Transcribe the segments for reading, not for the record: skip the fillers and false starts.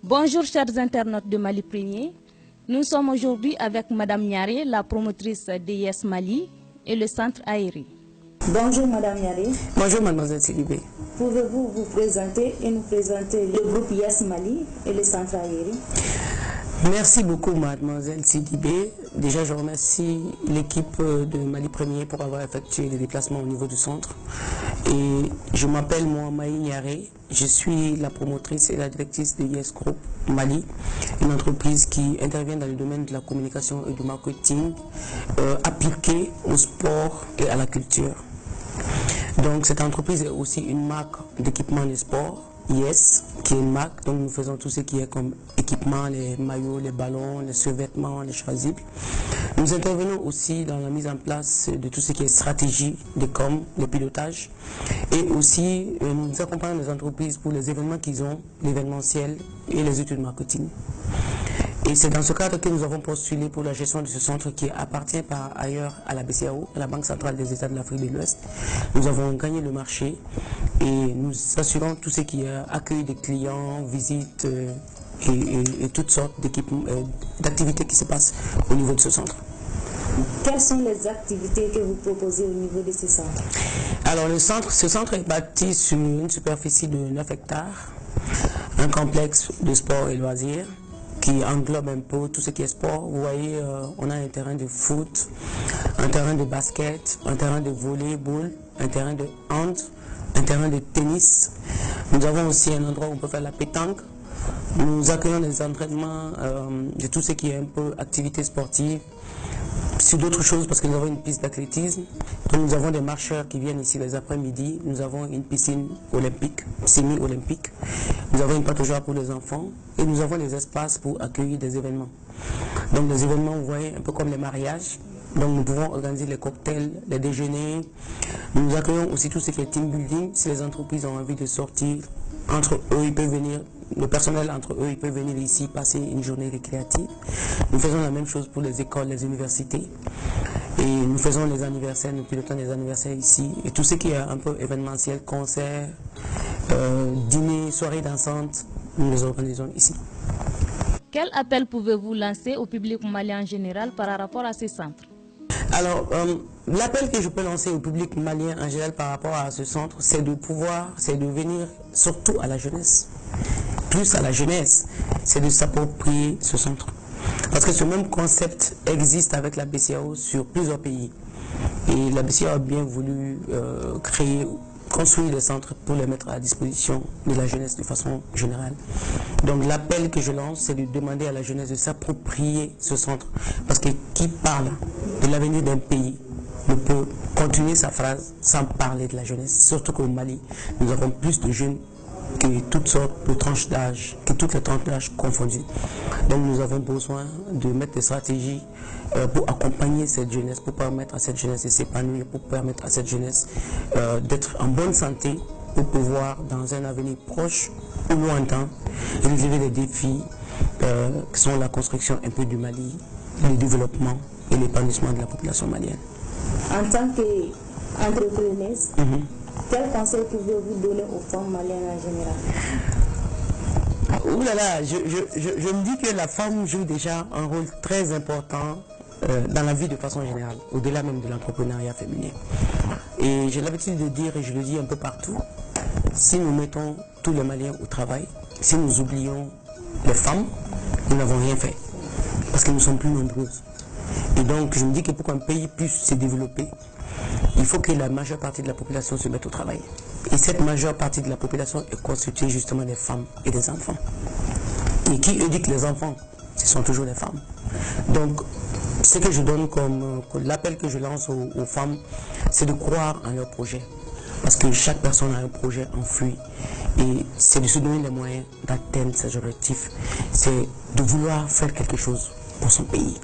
Bonjour chers internautes de Mali Premier. Nous sommes aujourd'hui avec Madame Niaré, la promotrice de Yes Mali et le centre aérien. Bonjour Madame Niaré. Bonjour Mademoiselle Sidibé. Pouvez-vous vous présenter et nous présenter le groupe Yes Mali et le centre aérien? Merci beaucoup Mademoiselle Sidibé. Déjà je remercie l'équipe de Mali Premier pour avoir effectué les déplacements au niveau du centre. Et je m'appelle Maï Niaré. Je suis la promotrice et la directrice de Yes Group Mali, une entreprise qui intervient dans le domaine de la communication et du marketing appliqué au sport et à la culture. Donc cette entreprise est aussi une marque d'équipement de sport, Yes, qui est une marque. Donc nous faisons tout ce qui est comme équipement, les maillots, les ballons, les survêtements, les chasubles. Nous intervenons aussi dans la mise en place de tout ce qui est stratégie de com, le pilotage. Et aussi nous accompagnons les entreprises pour les événements qu'ils ont, l'événementiel et les études marketing. Et c'est dans ce cadre que nous avons postulé pour la gestion de ce centre qui appartient par ailleurs à la BCEAO, à la Banque centrale des États de l'Afrique de l'Ouest. Nous avons gagné le marché et nous assurons tout ce qui est accueil des clients, visites et toutes sortes d'activités qui se passent au niveau de ce centre. Quelles sont les activités que vous proposez au niveau de ce centre? Alors ce centre est bâti sur une superficie de 9 hectares, un complexe de sport et loisirs qui englobe un peu tout ce qui est sport. Vous voyez, on a un terrain de foot, un terrain de basket, un terrain de volleyball, un terrain de hand, un terrain de tennis. Nous avons aussi un endroit où on peut faire la pétanque. Nous accueillons des entraînements de tout ce qui est un peu activité sportive, sur d'autres choses parce que nous avons une piste d'athlétisme. Donc nous avons des marcheurs qui viennent ici les après-midi. Nous avons une piscine olympique, semi-olympique. Nous avons une pataugeoire pour les enfants et nous avons des espaces pour accueillir des événements. Donc les événements, vous voyez, un peu comme les mariages. Donc nous pouvons organiser les cocktails, les déjeuners. Nous accueillons aussi tout ce qui est team building. Si les entreprises ont envie de sortir, entre eux, ils peuvent venir. Le personnel entre eux, ils peuvent venir ici passer une journée récréative. Nous faisons la même chose pour les écoles, les universités. Et nous faisons les anniversaires, nous pilotons les anniversaires ici. Et tout ce qui est un peu événementiel, concerts, dîners, soirées dansantes, nous les organisons ici. Quel appel pouvez-vous lancer au public malien en général par rapport à ce centre? Alors, l'appel que je peux lancer au public malien en général par rapport à ce centre, c'est de venir surtout à la jeunesse. Plus à la jeunesse, c'est de s'approprier ce centre. Parce que ce même concept existe avec la BCEAO sur plusieurs pays. Et la BCEAO a bien voulu construire des centres pour les mettre à la disposition de la jeunesse de façon générale. Donc l'appel que je lance, c'est de demander à la jeunesse de s'approprier ce centre. Parce que qui parle de l'avenir d'un pays ne peut continuer sa phrase sans parler de la jeunesse. Surtout qu'au Mali, nous avons plus de jeunes que toutes sortes de tranches d'âge, que toutes les tranches d'âge confondues. Donc nous avons besoin de mettre des stratégies pour accompagner cette jeunesse, pour permettre à cette jeunesse de s'épanouir, pour permettre à cette jeunesse d'être en bonne santé, pour pouvoir dans un avenir proche ou lointain relever les défis qui sont la construction un peu du Mali, le développement et l'épanouissement de la population malienne. En tant qu'entrepreneuse, quel conseil pouvez-vous donner aux femmes maliennes en général? Ouh là là, je me dis que la femme joue déjà un rôle très important dans la vie de façon générale, au-delà même de l'entrepreneuriat féminin. Et j'ai l'habitude de dire, et je le dis un peu partout, si nous mettons tous les Maliens au travail, si nous oublions les femmes, nous n'avons rien fait. Parce que nous sommes plus nombreuses. Et donc je me dis que pour qu'un pays puisse se développer, il faut que la majeure partie de la population se mette au travail. Et cette majeure partie de la population est constituée justement des femmes et des enfants. Et qui éduque les enfants? Ce sont toujours les femmes. Donc, ce que je donne comme l'appel que je lance aux femmes, c'est de croire en leur projet. Parce que chaque personne a un projet enfui. Et c'est de se donner les moyens d'atteindre ses objectifs. C'est de vouloir faire quelque chose pour son pays.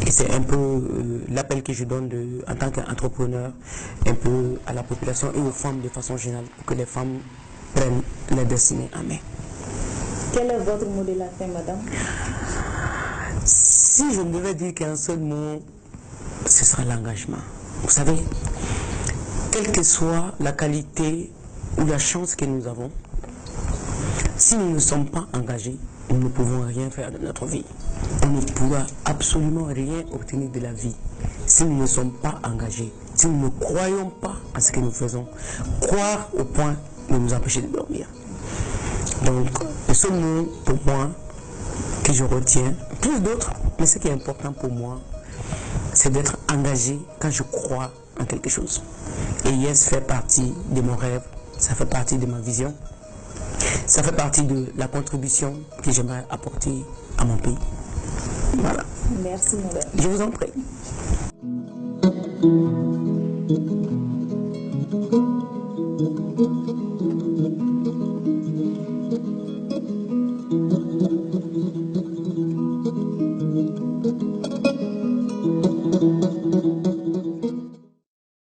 Et c'est un peu l'appel que je donne en tant qu'entrepreneur, un peu à la population et aux femmes de façon générale, pour que les femmes prennent leur destinée en main. Quel est votre mot de la fin, madame? Si je ne devais dire qu'un seul mot, ce sera l'engagement. Vous savez, quelle que soit la qualité ou la chance que nous avons, Si nous ne sommes pas engagés, nous ne pouvons rien faire de notre vie. On ne pourra absolument rien obtenir de la vie si nous ne sommes pas engagés, si nous ne croyons pas à ce que nous faisons. Croire au point de nous empêcher de dormir. Donc, le seul mot pour moi que je retiens, plus d'autres, mais ce qui est important pour moi, c'est d'être engagé quand je crois en quelque chose. Et Yes fait partie de mon rêve, ça fait partie de ma vision, ça fait partie de la contribution que j'aimerais apporter à mon pays. Voilà. Merci, madame. Je vous en prie.